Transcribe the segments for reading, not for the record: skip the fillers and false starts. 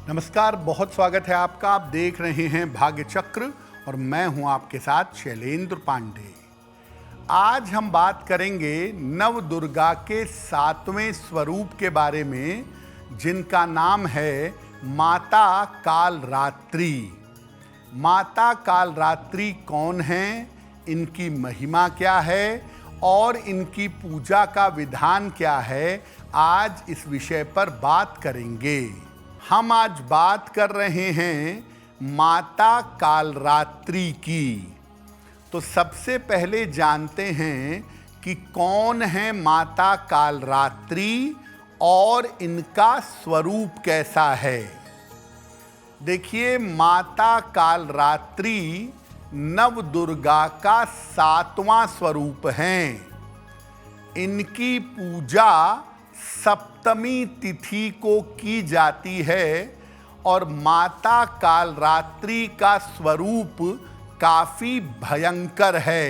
नमस्कार, बहुत स्वागत है आपका। आप देख रहे हैं भाग्य चक्र और मैं हूं आपके साथ शैलेंद्र पांडे। आज हम बात करेंगे नव दुर्गा के 7वें स्वरूप के बारे में, जिनका नाम है माता कालरात्रि। माता कालरात्रि कौन है, इनकी महिमा क्या है और इनकी पूजा का विधान क्या है, आज इस विषय पर बात करेंगे। हम आज बात कर रहे हैं माता कालरात्रि की। तो सबसे पहले जानते हैं कि कौन है माता कालरात्रि और इनका स्वरूप कैसा है। देखिए, माता कालरात्रि नव दुर्गा का 7वां स्वरूप हैं। इनकी पूजा सप्तमी तिथि को की जाती है और माता कालरात्रि का स्वरूप काफी भयंकर है।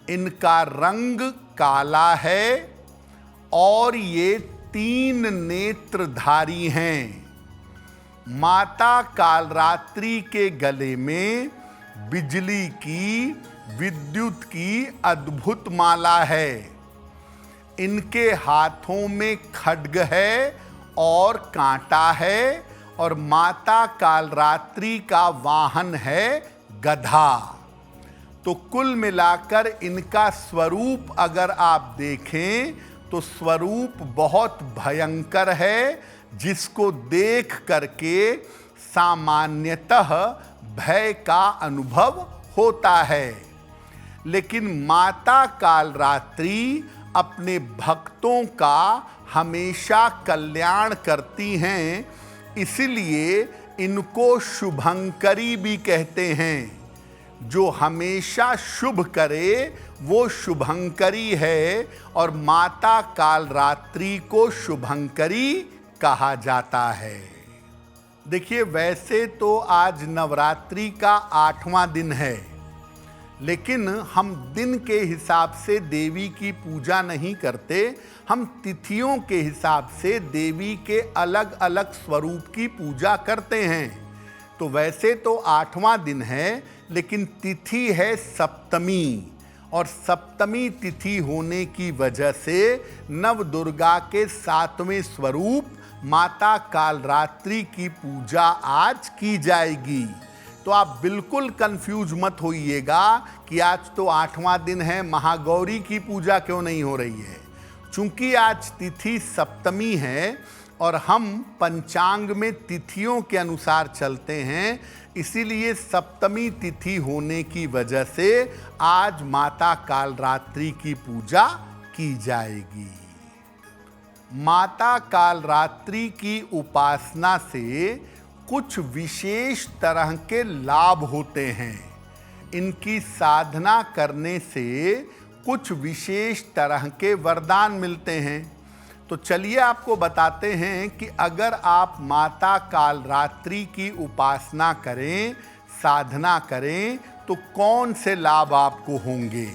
इनका रंग काला है और ये 3 नेत्रधारी हैं। माता कालरात्रि के गले में बिजली की, विद्युत की अद्भुत माला है। इनके हाथों में खड्ग है और कांटा है और माता कालरात्रि का वाहन है गधा। तो कुल मिलाकर इनका स्वरूप अगर आप देखें तो स्वरूप बहुत भयंकर है, जिसको देख करके सामान्यतः भय का अनुभव होता है। लेकिन माता कालरात्रि अपने भक्तों का हमेशा कल्याण करती हैं, इसलिए इनको शुभंकरी भी कहते हैं। जो हमेशा शुभ करे वो शुभंकरी है और माता कालरात्रि को शुभंकरी कहा जाता है। देखिए, वैसे तो आज नवरात्रि का 8वां दिन है, लेकिन हम दिन के हिसाब से देवी की पूजा नहीं करते, हम तिथियों के हिसाब से देवी के अलग अलग स्वरूप की पूजा करते हैं। तो वैसे तो 8वां दिन है, लेकिन तिथि है सप्तमी, और सप्तमी तिथि होने की वजह से नव दुर्गा के 7वें स्वरूप माता कालरात्रि की पूजा आज की जाएगी। तो आप बिल्कुल कंफ्यूज मत होइएगा कि आज तो 8वां दिन है, महागौरी की पूजा क्यों नहीं हो रही है। चूंकि आज तिथि सप्तमी है और हम पंचांग में तिथियों के अनुसार चलते हैं, इसीलिए सप्तमी तिथि होने की वजह से आज माता कालरात्रि की पूजा की जाएगी। माता कालरात्रि की उपासना से कुछ विशेष तरह के लाभ होते हैं। इनकी साधना करने से कुछ विशेष तरह के वरदान मिलते हैं। तो चलिए आपको बताते हैं कि अगर आप माता कालरात्रि की उपासना करें, साधना करें, तो कौन से लाभ आपको होंगे।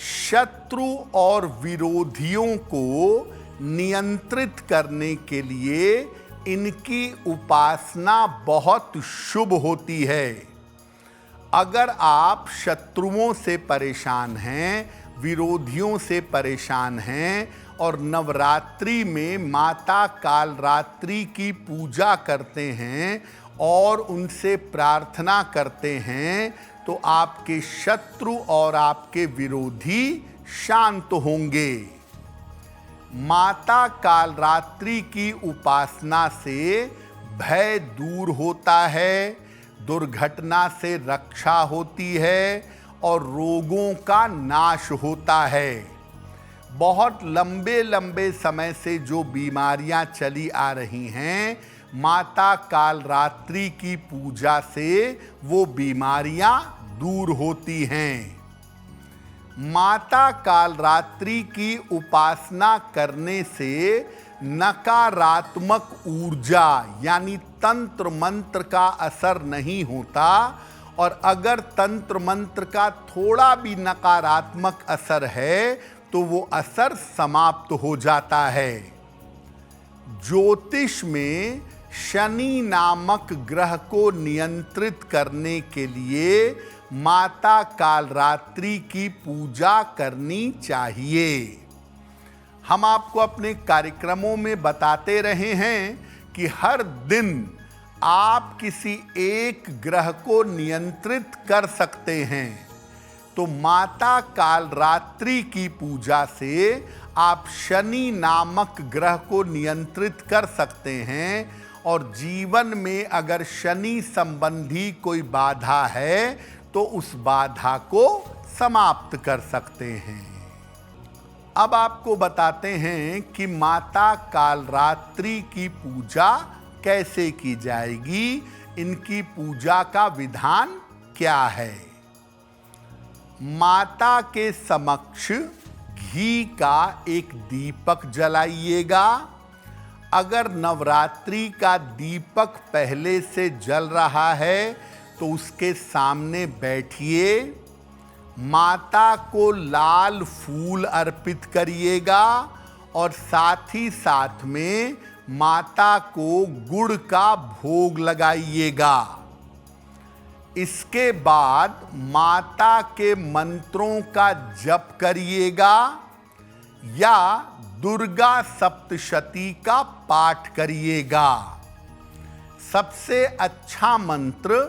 शत्रु और विरोधियों को नियंत्रित करने के लिए इनकी उपासना बहुत शुभ होती है। अगर आप शत्रुओं से परेशान हैं, विरोधियों से परेशान हैं और नवरात्रि में माता कालरात्रि की पूजा करते हैं और उनसे प्रार्थना करते हैं, तो आपके शत्रु और आपके विरोधी शांत होंगे। माता कालरात्रि की उपासना से भय दूर होता है, दुर्घटना से रक्षा होती है और रोगों का नाश होता है। बहुत लंबे लंबे समय से जो बीमारियां चली आ रही हैं, माता कालरात्रि की पूजा से वो बीमारियां दूर होती हैं। माता कालरात्रि की उपासना करने से नकारात्मक ऊर्जा यानी तंत्र मंत्र का असर नहीं होता, और अगर तंत्र मंत्र का थोड़ा भी नकारात्मक असर है तो वो असर समाप्त हो जाता है। ज्योतिष में शनि नामक ग्रह को नियंत्रित करने के लिए माता कालरात्रि की पूजा करनी चाहिए। हम आपको अपने कार्यक्रमों में बताते रहे हैं कि हर दिन आप किसी एक ग्रह को नियंत्रित कर सकते हैं। तो माता कालरात्रि की पूजा से आप शनि नामक ग्रह को नियंत्रित कर सकते हैं और जीवन में अगर शनि संबंधी कोई बाधा है तो उस बाधा को समाप्त कर सकते हैं। अब आपको बताते हैं कि माता कालरात्रि की पूजा कैसे की जाएगी, इनकी पूजा का विधान क्या है। माता के समक्ष घी का एक दीपक जलाइएगा। अगर नवरात्रि का दीपक पहले से जल रहा है तो उसके सामने बैठिए, माता को लाल फूल अर्पित करिएगा और साथ ही साथ में माता को गुड़ का भोग लगाइएगा। इसके बाद माता के मंत्रों का जप करिएगा या दुर्गा सप्तशती का पाठ करिएगा। सबसे अच्छा मंत्र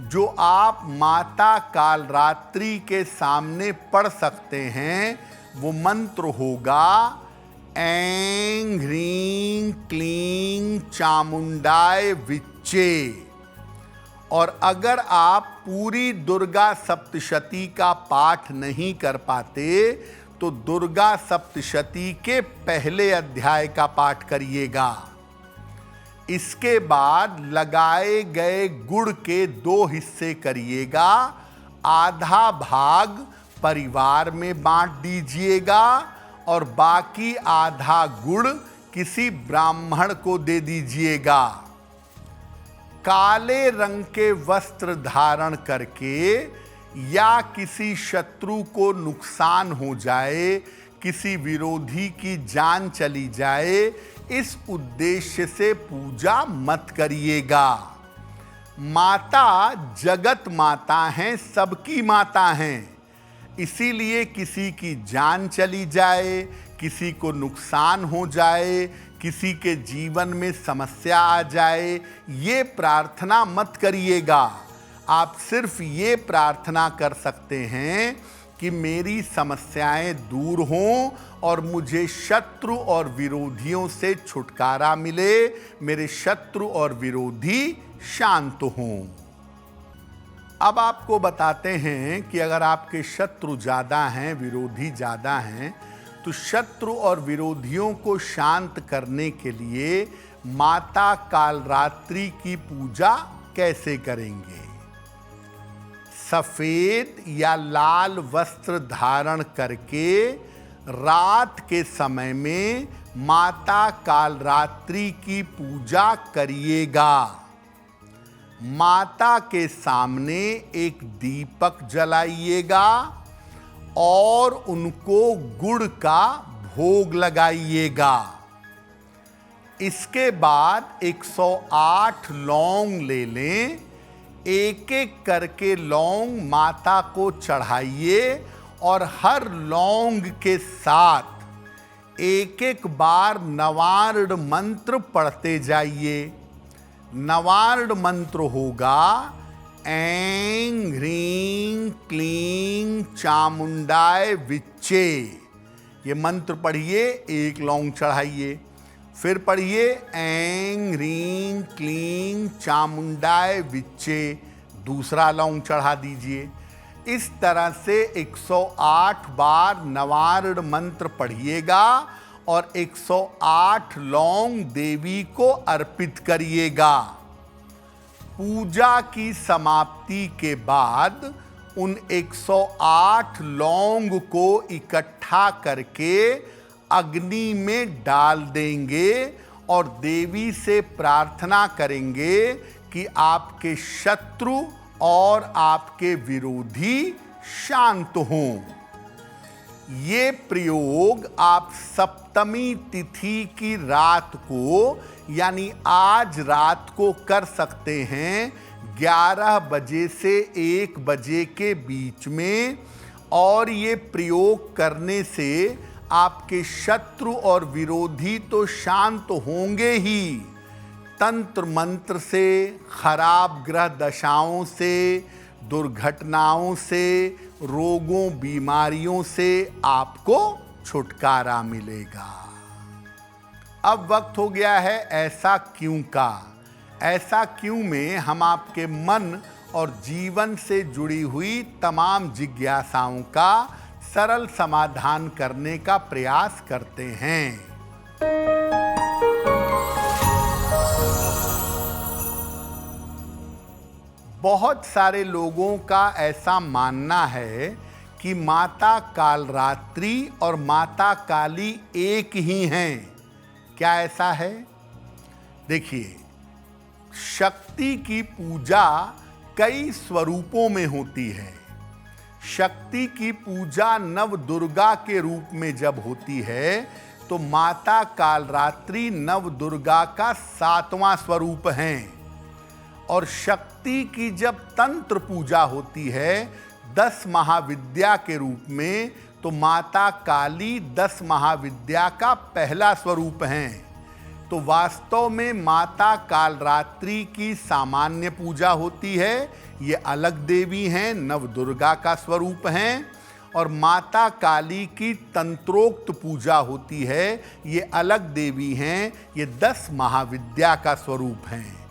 जो आप माता कालरात्रि के सामने पढ़ सकते हैं वो मंत्र होगा ऐं ह्रीं क्लीं चामुंडाय विच्चे। और अगर आप पूरी दुर्गा सप्तशती का पाठ नहीं कर पाते तो दुर्गा सप्तशती के पहले अध्याय का पाठ करिएगा। इसके बाद लगाए गए गुड़ के 2 हिस्से करिएगा। आधा भाग परिवार में बांट दीजिएगा और बाकी आधा गुड़ किसी ब्राह्मण को दे दीजिएगा। काले रंग के वस्त्र धारण करके या किसी शत्रु को नुकसान हो जाए, किसी विरोधी की जान चली जाए, इस उद्देश्य से पूजा मत करिएगा। माता जगत माता हैं, सबकी माता हैं, इसीलिए किसी की जान चली जाए, किसी को नुकसान हो जाए, किसी के जीवन में समस्या आ जाए, ये प्रार्थना मत करिएगा। आप सिर्फ ये प्रार्थना कर सकते हैं कि मेरी समस्याएं दूर हों और मुझे शत्रु और विरोधियों से छुटकारा मिले, मेरे शत्रु और विरोधी शांत हों। अब आपको बताते हैं कि अगर आपके शत्रु ज़्यादा हैं, विरोधी ज़्यादा हैं, तो शत्रु और विरोधियों को शांत करने के लिए माता कालरात्रि की पूजा कैसे करेंगे। सफ़ेद या लाल वस्त्र धारण करके रात के समय में माता कालरात्रि की पूजा करिएगा। माता के सामने एक दीपक जलाइएगा और उनको गुड़ का भोग लगाइएगा। इसके बाद 108 लौंग ले लें, एक एक करके लौंग माता को चढ़ाइए और हर लौंग के साथ एक एक बार नवार्ण मंत्र पढ़ते जाइए। नवार्ण मंत्र होगा ऐं ह्रीं क्लीं चामुंडाय विच्चे। ये मंत्र पढ़िए, एक लौंग चढ़ाइए, फिर पढ़िए ऐं ह्रीं क्लीं चामुंडाय विच्चे, दूसरा लौंग चढ़ा दीजिए। इस तरह से 108 बार नवार्ण मंत्र पढ़िएगा और 108 लौंग देवी को अर्पित करिएगा। पूजा की समाप्ति के बाद उन 108 लौंग को इकट्ठा करके अग्नि में डाल देंगे और देवी से प्रार्थना करेंगे कि आपके शत्रु और आपके विरोधी शांत हों। ये प्रयोग आप सप्तमी तिथि की रात को यानी आज रात को कर सकते हैं 11 बजे से 1 बजे के बीच में। और ये प्रयोग करने से आपके शत्रु और विरोधी तो शांत होंगे ही, तंत्र मंत्र से, खराब ग्रह दशाओं से, दुर्घटनाओं से, रोगों बीमारियों से आपको छुटकारा मिलेगा। अब वक्त हो गया है ऐसा क्यों का। ऐसा क्यों में हम आपके मन और जीवन से जुड़ी हुई तमाम जिज्ञासाओं का सरल समाधान करने का प्रयास करते हैं। बहुत सारे लोगों का ऐसा मानना है कि माता कालरात्रि और माता काली एक ही हैं। क्या ऐसा है? देखिए, शक्ति की पूजा कई स्वरूपों में होती है। शक्ति की पूजा नव दुर्गा के रूप में जब होती है तो माता कालरात्रि नव दुर्गा का 7वां स्वरूप है। और शक्ति की जब तंत्र पूजा होती है 10 महाविद्या के रूप में तो माता काली 10 महाविद्या का पहला स्वरूप है। तो वास्तव में माता कालरात्रि की सामान्य पूजा होती है, ये अलग देवी हैं, नव दुर्गा का स्वरूप हैं। और माता काली की तंत्रोक्त पूजा होती है, ये अलग देवी हैं, ये 10 महाविद्या का स्वरूप हैं।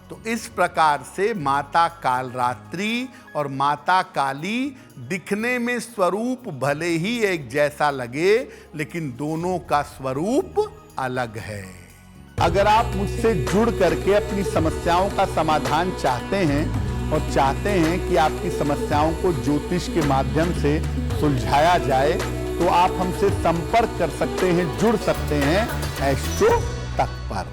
तो इस प्रकार से माता कालरात्रि और माता काली दिखने में स्वरूप भले ही एक जैसा लगे, लेकिन दोनों का स्वरूप अलग है। अगर आप मुझसे जुड़ करके अपनी समस्याओं का समाधान चाहते हैं और चाहते हैं कि आपकी समस्याओं को ज्योतिष के माध्यम से सुलझाया जाए, तो आप हमसे संपर्क कर सकते हैं, जुड़ सकते हैं एस्ट्रो तक पर।